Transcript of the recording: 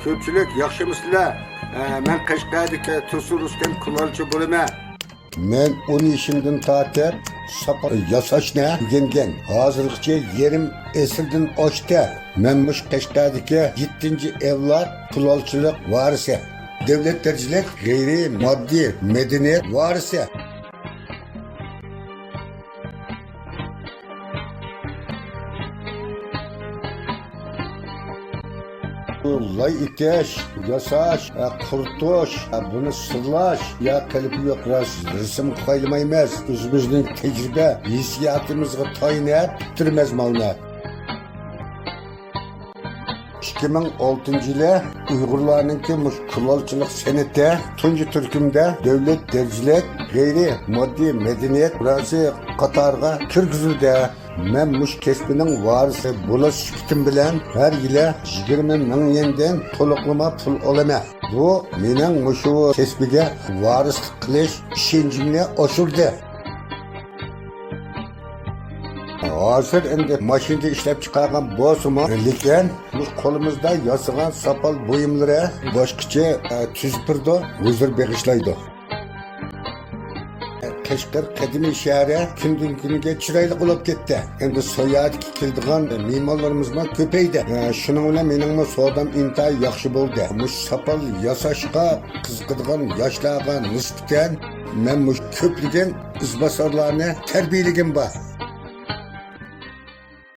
Köpçülük yaxşımısızlar? Men Qashqardagi To'sur Rustam kulolchi bo'laman. Men 10 yaşımdan tartib sopol yasashni o'rgangan. Hozirgacha yerim esirdan oshdi. Men mush Qashqardagi 7-avlod kulolchilik varisi. Devlet tercihlik g'ayri moddiy madaniyat varisi. Lay itiş, yasaş, kurtuş, bunu sırlaş, ya kalıbı yok resim koyulmaymaz. Özümüzün tecrübe, hissiyatımızı tayin bitirmez malına. 2006 yılı Uygurlarınki kulolchilik seneti tunji Türkümde devlet tercihlik g'ayri moddiy madaniyat burası qatarga kirgizildi. Men mush kesbining varisi bo'lish sifatim bilan har yili 20 ming yendan to'liqlama pul olaman. Bu mening mushu kesbiga varislik qilish ishonchimni oshirdi. Hozir endi mashinada ishlab chiqargan bo'lsa-mu, lekin biz qo'limizda yasagan sopol buyumlari boshqacha tuzpirdi, huzur bag'ishlaydi. Qashqar qadimiy shahri kundan kunga chiroyli bo'lib ketdi. Endi soyatga keladigan me'morlarimiz ko'paydi. Shuning bilan mening sodam intayi yaxshi bo'ldi. Mush sopol yasashga qiziqadigan yoshlarga nisbatan men mush ko'pligan izbosarlarni tarbiyalagan bor.